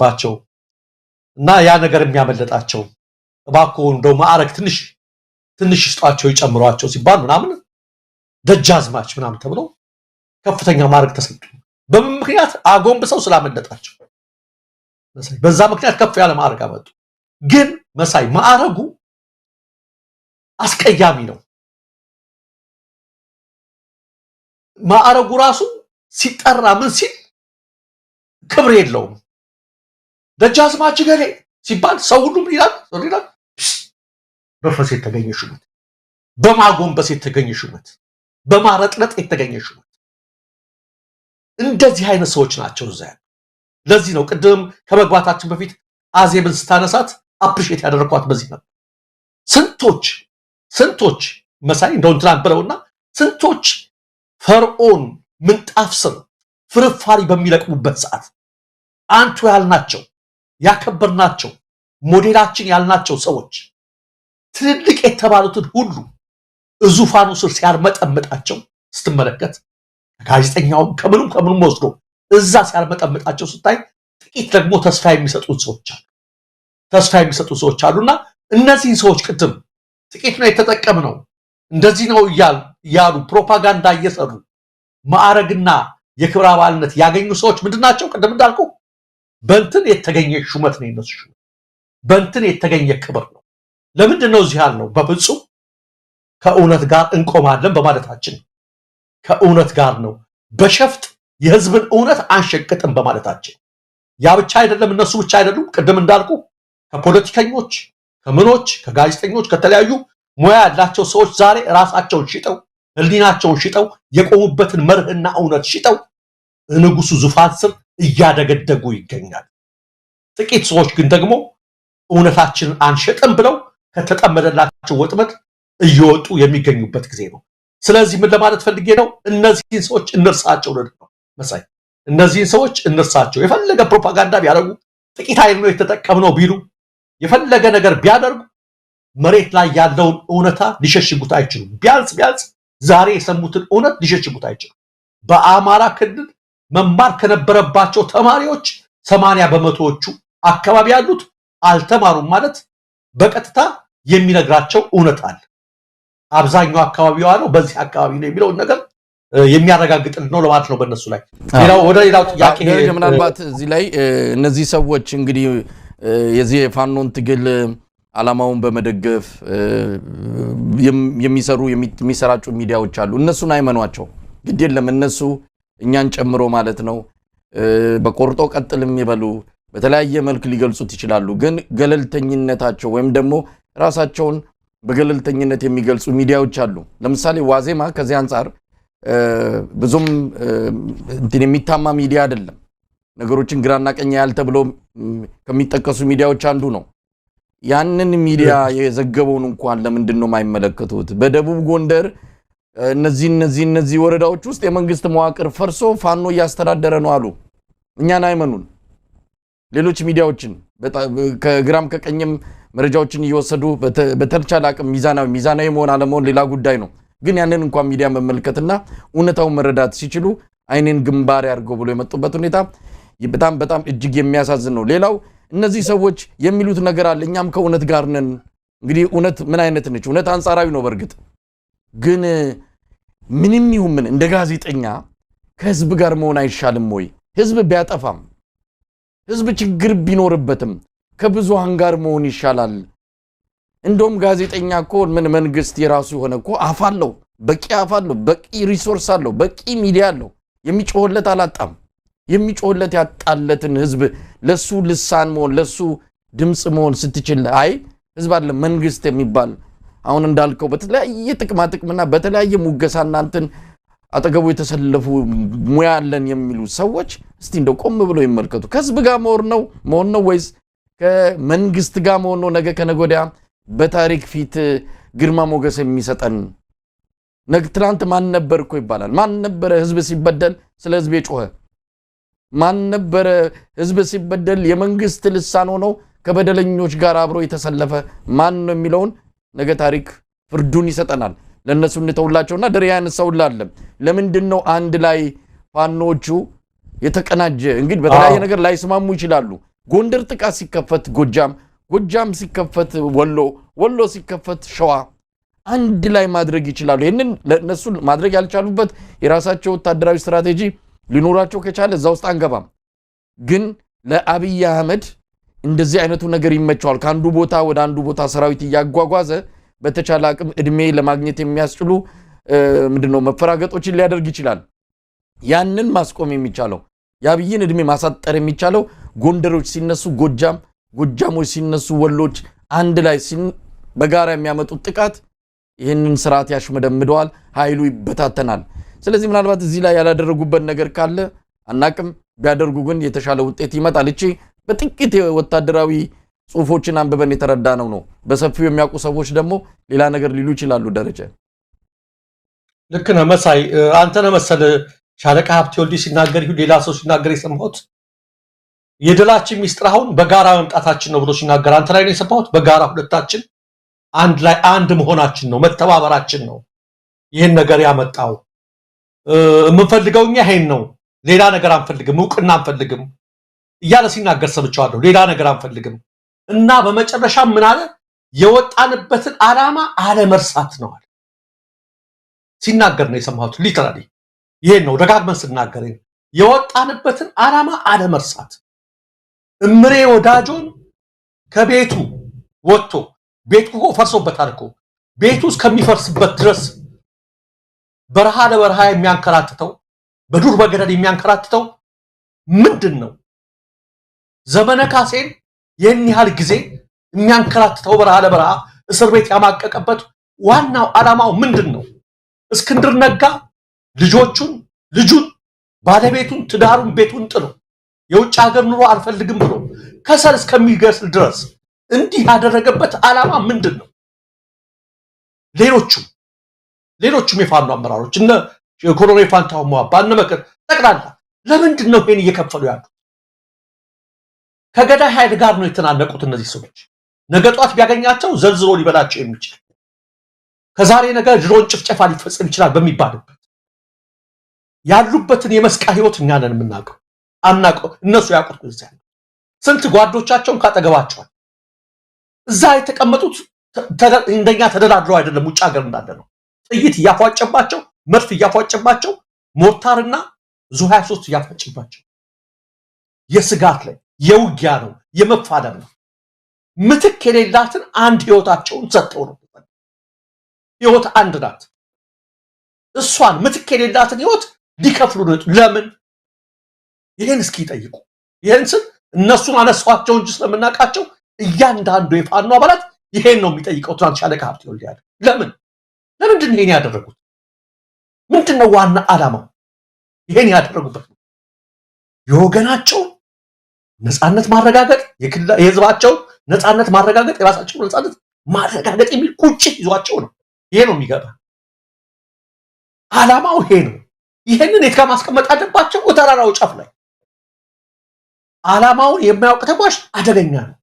ባቸው እና ያ ነገር የሚያመለጣቸው እባክዎ እንደው ማዕረግ ትንሽ ይስጧቸው ይጨምሯቸው ሲባል ምናምን ደጃዝማች ምናምን ተብሎ ከፍተኛ ማዕረግ ተሰጡ። በምን ምክንያት? አጎንብሰው ስላመለጣቸው። በዛ ምክንያት ከፍ ያለ ማዕረግ አመጡ። ግን መሳይ ማዕረጉ አስቀያሚ ነው። ማዕረጉ ራሱ ሲጠራ ምን ሲል ክብር የለውም። ደጃዝማች ገሌ ሲባል ሰው ሁሉ ምን ይላል? በፈስ የተገኘ ሹመት፣ በማጎንበስ የተገኘ ሹመት፣ በማረጥለጥ የተገኘ ሹመት። እንደዚህ አይነት ሰዎች ናቸው እዛ። ለዚህ ነው ቅድም ከመግባታችን በፊት አዜብን ስታነሳት አፕሪሼት ያደረኳት በዚህ ነው። ስንቶች መሳይ እንደው እንትን ብለውና ስንቶች ፈርዖን ምንጣፍ ስር ፍርፋሪ በሚለቅሙበት ሰዓት አንቱ ያልናቸው ያከበርናቸው ሞዴላችን ያልናቸው ሰዎች ትልልቅ የተባሉትን ሁሉ ዙፋኑ ስር ሲያርመጠምጣቸው ስትመለከት ጋዜጠኛውም ከምኑም ወስዶ እዛ ሲያርመጠምጣቸው ስታይ ጥቂት ደግሞ ተስፋ የሚሰጡ ሰዎች አሉና እነዚህን ሰዎች ቅድም ጥቂት ነው የተጠቀምነው እንደዚህ ነው እያሉ ፕሮፓጋንዳ እየሰሩ ማዕረግና የክብረ አባልነት ያገኙ ሰዎች ምንድናቸው? ቅድም እንዳልኩ በእንትን የተገኘ ሹመት ነው። እነሱ ሹመት በእንትን የተገኘ ክብር ነው። ለምንድን ነው እዚህ ያልነው? በፍጹም ከእውነት ጋር እንቆማለን በማለታችን ከእውነት ጋር ነው። በሸፍጥ የህዝብን እውነት አንሸቅጥም በማለታችን። ያ ብቻ አይደለም፣ እነሱ ብቻ አይደሉም። ቅድም እንዳልኩ ከፖለቲከኞች፣ ከምኖች፣ ከጋዜጠኞች፣ ከተለያዩ ሙያ ያላቸው ሰዎች ዛሬ ራሳቸውን ሽጠው ህሊናቸውን ሽጠው የቆሙበትን መርህና እውነት ሽጠው ንጉሱ ዙፋን ስር እያደገደጉ ይገኛል። ጥቂት ሰዎች ግን ደግሞ እውነታችንን አንሸጥም ብለው ከተጠመደላቸው ወጥመድ እየወጡ የሚገኙበት ጊዜ ነው። ስለዚህ ምን ለማለት ፈልጌ ነው? እነዚህን ሰዎች እንርሳቸው ነው መሳይ። እነዚህን ሰዎች እንርሳቸው። የፈለገ ፕሮፓጋንዳ ቢያደርጉ ጥቂት ኃይል ነው የተጠቀምነው ቢሉ የፈለገ ነገር ቢያደርጉ መሬት ላይ ያለውን እውነታ ሊሸሽጉት አይችሉም። ቢያንስ ዛሬ የሰሙትን እውነት ሊሸሽጉት አይችሉም። በአማራ ክልል መማር ከነበረባቸው ተማሪዎች 80% አካባቢ ያሉት አልተማሩም ማለት በቀጥታ የሚነግራቸው እውነት አለ። አብዛኛው አካባቢ ያለው በዚህ አካባቢ ነው የሚለው ነገር የሚያረጋግጥልን ነው ለማለት ነው። በእነሱ ላይ ሌላው ጥያቄ ምናልባት እዚህ ላይ እነዚህ ሰዎች እንግዲህ የዚህ የፋኖን ትግል ዓላማውን በመደገፍ የሚሰራጩ ሚዲያዎች አሉ። እነሱን አይመኗቸው፣ ግድ የለም እነሱ እኛን ጨምሮ ማለት ነው በቆርጦ ቀጥልም ይበሉ በተለያየ መልክ ሊገልጹት ይችላሉ። ግን ገለልተኝነታቸው ወይም ደግሞ ራሳቸውን በገለልተኝነት የሚገልጹ ሚዲያዎች አሉ። ለምሳሌ ዋዜማ ከዚህ አንፃር ብዙም እንትን የሚታማ ሚዲያ አይደለም። ነገሮችን ግራና ቀኝ ያል ተብሎ ከሚጠቀሱ ሚዲያዎች አንዱ ነው። ያንን ሚዲያ የዘገበውን እንኳን ለምንድን ነው የማይመለከቱት? በደቡብ ጎንደር እነዚህ ወረዳዎች ውስጥ የመንግስት መዋቅር ፈርሶ ፋኖ እያስተዳደረ ነው አሉ። እኛን አይመኑን። ሌሎች ሚዲያዎችን ከግራም ከቀኝም መረጃዎችን እየወሰዱ በተቻለ አቅም ሚዛናዊ መሆን አለመሆን ሌላ ጉዳይ ነው። ግን ያንን እንኳን ሚዲያ መመልከትና እውነታውን መረዳት ሲችሉ አይኔን ግንባር ያርገው ብሎ የመጡበት ሁኔታ በጣም እጅግ የሚያሳዝን ነው። ሌላው እነዚህ ሰዎች የሚሉት ነገር አለ። እኛም ከእውነት ጋር ነን። እንግዲህ እውነት ምን አይነት ነች? እውነት አንጻራዊ ነው። በርግጥ ግን ምንም ይሁን ምን እንደ ጋዜጠኛ ከህዝብ ጋር መሆን አይሻልም ወይ? ህዝብ ቢያጠፋም ህዝብ ችግር ቢኖርበትም ከብዙሃን ጋር መሆን ይሻላል። እንደውም ጋዜጠኛ እኮ ምን መንግስት የራሱ የሆነ እኮ አፋለው፣ በቂ አፋለው፣ በቂ ሪሶርስ አለው፣ በቂ ሚዲያ አለው። የሚጮህለት አላጣም። የሚጮህለት ያጣለትን ህዝብ ለሱ ልሳን መሆን ለሱ ድምጽ መሆን ስትችል አይ ህዝብ አለ መንግስት የሚባል አሁን እንዳልከው በተለያየ ጥቅማጥቅምና በተለያየ ሙገሳና እንትን አጠገቡ የተሰለፉ ሙያ አለን የሚሉ ሰዎች እስቲ እንደው ቆም ብለው ይመልከቱ። ከህዝብ ጋር መሆን ነው ወይስ ከመንግስት ጋር መሆን ነው? ነገ ከነጎዲያ በታሪክ ፊት ግርማ ሞገስ የሚሰጠን ትናንት ማን ነበር እኮ ይባላል። ማን ነበረ ህዝብ ሲበደል ስለ ህዝብ የጮኸ? ማን ነበረ ህዝብ ሲበደል የመንግስት ልሳን ሆኖ ከበደለኞች ጋር አብሮ የተሰለፈ ማን ነው የሚለውን ነገ ታሪክ ፍርዱን ይሰጠናል። ለነሱ እንተውላቸውና ደሪያን ሰውላለም ለምንድነው አንድ ላይ ፋኖቹ የተቀናጀ እንግዲህ በተለያየ ነገር ላይ ስማሙ ይችላሉ። ጎንደር ጥቃት ሲከፈት ጎጃም ሲከፈት ወሎ ሲከፈት ሸዋ አንድ ላይ ማድረግ ይችላሉ። ይሄንን ለነሱ ማድረግ ያልቻሉበት የራሳቸው ወታደራዊ ስትራቴጂ ሊኖራቸው ከቻለ እዛ ውስጥ አንገባም። ግን ለአብይ አህመድ እንደዚህ አይነቱ ነገር ይመቸዋል። ከአንዱ ቦታ ወደ አንዱ ቦታ ሰራዊት እያጓጓዘ በተቻለ አቅም እድሜ ለማግኘት የሚያስችሉ ምንድነው መፈራገጦችን ሊያደርግ ይችላል። ያንን ማስቆም የሚቻለው የአብይን እድሜ ማሳጠር የሚቻለው ጎንደሮች ሲነሱ ጎጃሞች ሲነሱ ወሎች አንድ ላይ በጋራ የሚያመጡት ጥቃት ይህንን ስርዓት ያሽመደምደዋል፣ ኃይሉ ይበታተናል። ስለዚህ ምናልባት እዚህ ላይ ያላደረጉበት ነገር ካለ አናቅም፣ ቢያደርጉ ግን የተሻለ ውጤት ይመጣል። እቺ በጥቂት ወታደራዊ ጽሁፎችን አንብበን የተረዳነው ነው። በሰፊው የሚያውቁ ሰዎች ደግሞ ሌላ ነገር ሊሉ ይችላሉ። ደረጀ ልክ ነህ መሳይ። አንተ ነህ መሰል ሻለቃ ሀብቴ ወልዴ ሲናገር ይሁን ሌላ ሰው ሲናገር የሰማሁት የድላችን ሚስጥር አሁን በጋራ መምጣታችን ነው ብሎ ሲናገር አንተ ላይ ነው የሰማሁት። በጋራ ሁለታችን አንድ ላይ አንድ መሆናችን ነው፣ መተባበራችን ነው ይሄን ነገር ያመጣው። የምንፈልገው እኛ ይሄን ነው፣ ሌላ ነገር አንፈልግም፣ እውቅና አንፈልግም እያለ ሲናገር ሰምቻለሁ። ሌላ ነገር አንፈልግም እና በመጨረሻ ምን አለ? የወጣንበትን ዓላማ አለመርሳት ነው አለ። ሲናገር ነው የሰማሁት። ሊተራሊ ይሄን ነው ደጋግመን ስናገር፣ የወጣንበትን ዓላማ አለመርሳት። እምሬ ወዳጆን ከቤቱ ወጥቶ ቤቱ ፈርሶበታል እኮ ቤቱ እስከሚፈርስበት ድረስ በረሃ ለበረሃ የሚያንከራትተው በዱር በገደል የሚያንከራትተው ምንድን ነው? ዘመነ ካሴን ይህን ያህል ጊዜ የሚያንከራትተው በረሃ ለበረሃ እስር ቤት ያማቀቀበት ዋናው ዓላማው ምንድን ነው? እስክንድር ነጋ ልጁን ባለቤቱን ትዳሩን ቤቱን ጥሎ የውጭ ሀገር ኑሮ አልፈልግም ብሎ ከሰል እስከሚገስል ድረስ እንዲህ ያደረገበት ዓላማ ምንድን ነው? ሌሎቹም የፋኖ አመራሮች እነ ኮሎኔል ፋንታሁን ሞአባ እነ መከር ጠቅላላ ለምንድን ነው ይሄን እየከፈሉ ያሉት? ከገዳይ ኃይል ጋር ነው የተናነቁት እነዚህ ሰዎች። ነገ ጧት ቢያገኛቸው ዘልዝሎ ሊበላቸው የሚችል ከዛሬ ነገ ድሮን ጭፍጨፋ ሊፈጸም ይችላል በሚባልበት ያሉበትን የመስቃ ህይወት እኛ ነን የምናውቀው። አናውቀው፣ እነሱ ያውቁት። ስንት ጓዶቻቸውን ካጠገባቸዋል። እዛ የተቀመጡት እንደኛ ተደላድለው አይደለም፣ ውጭ ሀገር እንዳለ ነው። ጥይት እያፏጨባቸው፣ መድፍ እያፏጨባቸው፣ ሞርታርና ዙ 23 እያፏጨባቸው የስጋት ላይ የውጊያ ነው፣ የመፋለም ነው። ምትክ የሌላትን አንድ ህይወታቸውን ሰጥተው ነው። ህይወት አንድ ናት። እሷን ምትክ የሌላትን ህይወት ሊከፍሉ ነው። ለምን? ይሄን እስኪ ጠይቁ። ይሄን ስል እነሱን አነሷቸው እንጂ ስለምናውቃቸው እያንዳንዱ የፋኖ አባላት ይሄን ነው የሚጠይቀው። ትናንት ሻለቃ ሀብቴ ወልዴ ያለ ለምንድን ይሄን ያደረጉት? ምንድነው ዋና ዓላማው? ይሄን ያደረጉበት የወገናቸው ነፃነት ማረጋገጥ፣ የህዝባቸው ነፃነት ማረጋገጥ፣ የራሳቸው ነፃነት ማረጋገጥ የሚል ቁጭት ይዟቸው ነው። ይሄ ነው የሚገባ ዓላማው ይሄ ነው። ይሄንን የት ጋር ማስቀመጥ አለባቸው? ተራራው ጫፍ ላይ። ዓላማውን የማያውቅ ተጓዥ አደገኛ ነው።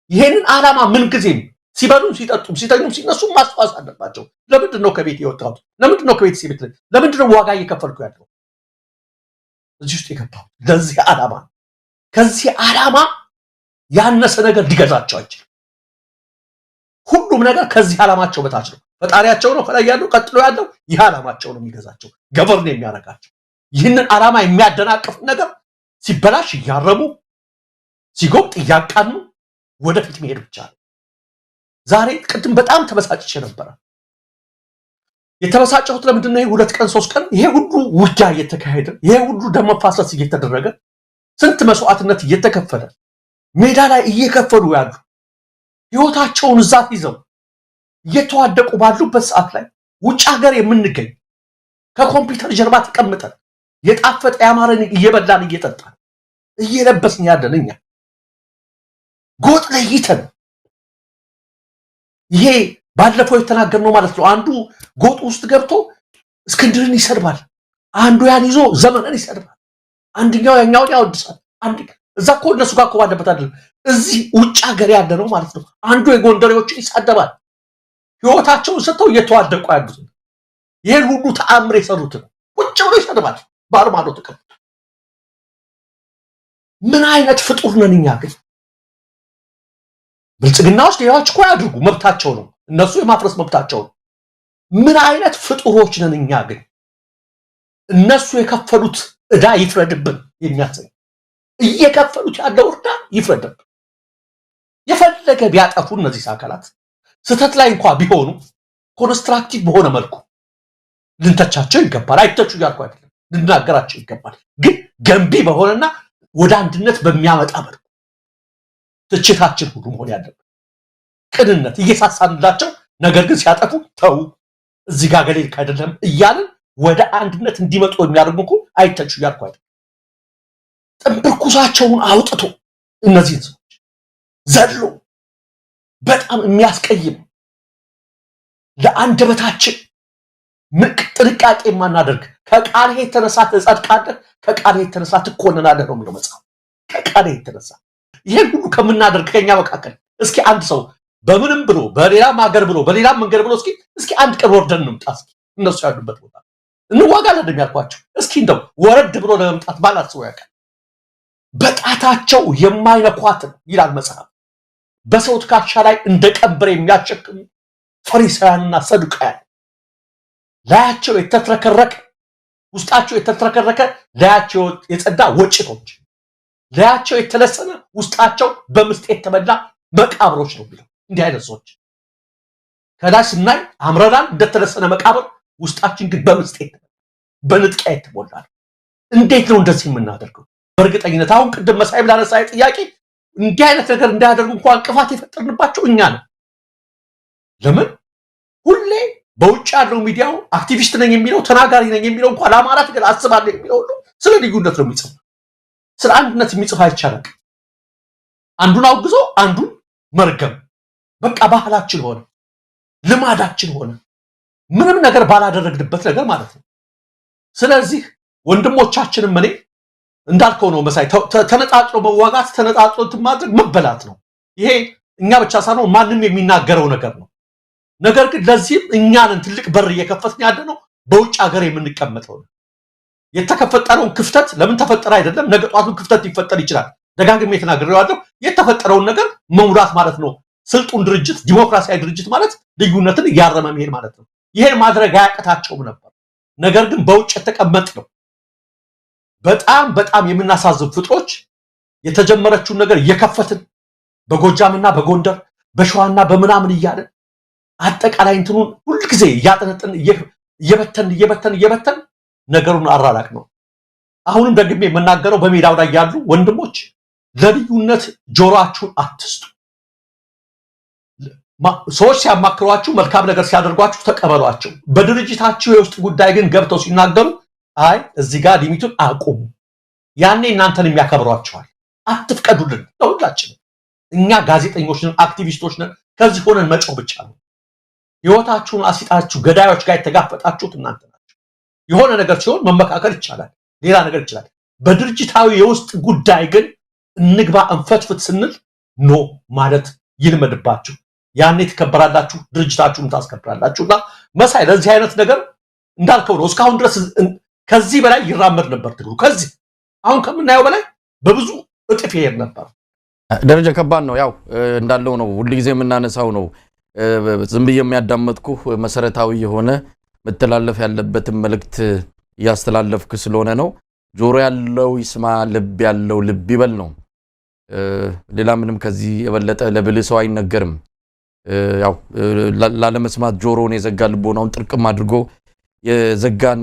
ይሄንን ዓላማ ምን ጊዜም ሲበሉም ሲጠጡም ሲተኙም ሲነሱም ማስፋስ አለባቸው። ለምንድን ነው ከቤት የወጣሁት? ለምንድን ነው ከቤት ሲቤት? ለምንድን ነው ዋጋ እየከፈልኩ ያለው? እዚህ ውስጥ የገባሁት ለዚህ ዓላማ። ከዚህ ዓላማ ያነሰ ነገር ሊገዛቸው አይችልም። ሁሉም ነገር ከዚህ ዓላማቸው በታች ነው። ፈጣሪያቸው ነው ከላይ ያለው፣ ቀጥሎ ያለው ይህ ዓላማቸው ነው የሚገዛቸው፣ ገቨርን የሚያደርጋቸው። ይህንን ዓላማ የሚያደናቅፍ ነገር ሲበላሽ እያረሙ ሲጎብጥ እያቃኑ ወደፊት መሄድ ብቻ ነው። ዛሬ ቅድም በጣም ተበሳጭቼ ነበረ። የተበሳጨሁት ለምንድን ነው? 2 ቀን 3 ቀን ይሄ ሁሉ ውጊያ እየተካሄደ ይሄ ሁሉ ደም መፋሰስ እየተደረገ ስንት መስዋዕትነት እየተከፈለ ሜዳ ላይ እየከፈሉ ያሉ ህይወታቸውን እዛት ይዘው እየተዋደቁ ባሉበት ሰዓት ላይ ውጭ ሀገር የምንገኝ ከኮምፒውተር ጀርባ ተቀምጠን የጣፈጠ ያማረን እየበላን እየጠጣን እየለበስን ያለን እኛ ጎጥ ለይተን ይሄ ባለፈው የተናገርነው ማለት ነው። አንዱ ጎጥ ውስጥ ገብቶ እስክንድርን ይሰድባል፣ አንዱ ያን ይዞ ዘመንን ይሰድባል፣ አንደኛው ያኛውን ያወድሳል። እዛ እኮ እነሱ ጋር እኮ ባለበት አይደለም፣ እዚህ ውጭ ሀገር ያለ ነው ማለት ነው። አንዱ የጎንደሬዎችን ይሳደባል፣ ህይወታቸውን ሰጥተው እየተዋደቁ ያሉት ይሄን ሁሉ ተአምር የሰሩትን ቁጭ ብሎ ይሰድባል። ባርማዶ ተቀምጦ ምን አይነት ፍጡር ነን እኛ ግን? ብልጽግናዎች ሌላዎች እኮ ያድርጉ መብታቸው ነው እነሱ የማፍረስ መብታቸው ነው ምን አይነት ፍጡሮች ነን እኛ ግን እነሱ የከፈሉት እዳ ይፍረድብን የሚያሰኝ እየከፈሉት ያለው እርዳ ይፍረድብን የፈለገ ቢያጠፉ እነዚህ አካላት ስተት ላይ እንኳን ቢሆኑ ኮንስትራክቲቭ በሆነ መልኩ ልንተቻቸው ይገባል አይተቹ ያልኩ አይደለም ልናገራቸው ይገባል ግን ገንቢ በሆነና ወደ አንድነት በሚያመጣ መልኩ ትችታችን ሁሉ መሆን ያለበት ቅንነት እየሳሳንላቸው ነገር ግን ሲያጠፉ ተው እዚህ ጋር ገሌ አይደለም እያልን ወደ አንድነት እንዲመጡ የሚያደርጉ አይተቹ ያልኩ አይደለም ጥንብርኩሳቸውን አውጥቶ እነዚህ ሰዎች ዘሎ በጣም የሚያስቀይም ለአንደበታችን ጥንቃቄ ማናደርግ ከቃል የተነሳ ተጸድቃለህ ከቃል የተነሳ ትኮነናለህ ነው የሚለው መጽሐፍ ከቃል የተነሳ ይሄን ሁሉ ከምናደርግ ከኛ መካከል እስኪ አንድ ሰው በምንም ብሎ በሌላም ሀገር ብሎ በሌላም መንገድ ብሎ እስኪ አንድ ቀን ወርደን እንምጣ እስኪ እነሱ ያሉበት ቦታ እንዋጋለን እንደሚያልኳቸው እስኪ እንደው ወረድ ብሎ ለመምጣት ባላስበው ያውቃል በጣታቸው የማይነኳት ይላል መጽሐፍ በሰው ትከሻ ላይ እንደ ቀንበር የሚያሸክሙ ፈሪሳውያንና ሰዱቃውያን ላያቸው የተትረከረከ ውስጣቸው የተትረከረከ ላያቸው የጸዳ ወጭቶች ላያቸው የተለሰነ ውስጣቸው በምስጥ የተበላ መቃብሮች ነው ብለው እንዲህ አይነት ሰዎች ከላይ ስናይ አምረናል እንደተለሰነ መቃብር ውስጣችን ግን በምስጥ የተበላ በንጥቂያ የተሞላ እንዴት ነው እንደዚህ የምናደርገው በእርግጠኝነት አሁን ቅድም መሳይ ብላነሳይ ጥያቄ እንዲህ አይነት ነገር እንዳያደርጉ እንኳን እንቅፋት የፈጠርንባቸው እኛ ነን ለምን ሁሌ በውጭ ያለው ሚዲያው አክቲቪስት ነኝ የሚለው ተናጋሪ ነኝ የሚለው እንኳን ለአማራ ትግል አስባለሁ የሚለው ሁሉ ስለ ልዩነት ነው የሚጽፍ ስለ አንድነት የሚጽፍ አይቻልም አንዱን አውግዞ አንዱን መርገም በቃ ባህላችን ሆነ ልማዳችን ሆነ ምንም ነገር ባላደረግንበት ነገር ማለት ነው ስለዚህ ወንድሞቻችንም እኔ እንዳልከው ነው መሳይ ተነጣጥሎ መዋጋት ተነጣጥሎ ማድረግ መበላት ነው ይሄ እኛ ብቻ ሳይሆን ማንንም የሚናገረው ነገር ነው ነገር ግን ለዚህም እኛንን ትልቅ በር እየከፈትን ያለነው በውጭ ሀገር የምንቀመጠው ነው የተከፈጠረውን ክፍተት ለምን ተፈጠረ አይደለም ነገ ጧቱን ክፍተት ሊፈጠር ይችላል ደጋግሜ ተናግሬዋለሁ የተፈጠረውን ነገር መሙላት ማለት ነው ስልጡን ድርጅት ዲሞክራሲያዊ ድርጅት ማለት ልዩነትን ያረመ መሄድ ማለት ነው ይሄን ማድረግ አያቅታቸውም ነበር ነገር ግን በውጭ የተቀመጥ ነው በጣም የምናሳዝብ ፍጥሮች የተጀመረችውን ነገር እየከፈትን በጎጃምና በጎንደር በሸዋና በመናምን እያለ አጠቃላይ እንትኑን ሁሉ ጊዜ ያጠነጥን እየበተን ነገሩን አራራቅ ነው አሁንም ደግሜ የምናገረው በሜዳው ላይ ያሉ ወንድሞች ለልዩነት ጆሮአችሁን አትስጡ ሰዎች ሲያማክሯችሁ መልካም ነገር ሲያደርጓችሁ ተቀበሏቸው በድርጅታችሁ የውስጥ ጉዳይ ግን ገብተው ሲናገሩ አይ እዚህ ጋር ሊሚቱን አቁሙ ያኔ እናንተን የሚያከብሯቸዋል አትፍቀዱልን ለሁላችን እኛ ጋዜጠኞች ነን አክቲቪስቶች ነን ከዚህ ሆነን መጮህ ብቻ ነው ህይወታችሁን አሲጣችሁ ገዳዮች ጋር የተጋፈጣችሁት እናንተ ናችሁ የሆነ ነገር ሲሆን መመካከል ይቻላል ሌላ ነገር ይችላል በድርጅታዊ የውስጥ ጉዳይ ግን እንግባ እንፈትፍት ስንል ኖ ማለት ይልመድባችሁ ያኔ ተከበራላችሁ ድርጅታችሁን ታስከብራላችሁና መሳይ ለዚህ አይነት ነገር እንዳልከው ነው እስካሁን ድረስ ከዚህ በላይ ይራመድ ነበር ትግሉ ከዚህ አሁን ከምናየው በላይ በብዙ እጥፍ ይሄድ ነበር ደረጃ ከባድ ነው ያው እንዳለው ነው ሁሉ ጊዜ የምናነሳው ነው ዝም ብዬ የሚያዳምጥኩ መሰረታዊ የሆነ መተላለፍ ያለበትን መልእክት ያስተላለፍክ ስለሆነ ነው ጆሮ ያለው ይስማ ልብ ያለው ልብ ይበል ነው ሌላ ምንም ከዚህ የበለጠ ለብልሰው አይነገርም ያው ላለመስማት ጆሮውን የዘጋ ልቦናውን ጥርቅም አድርጎ የዘጋን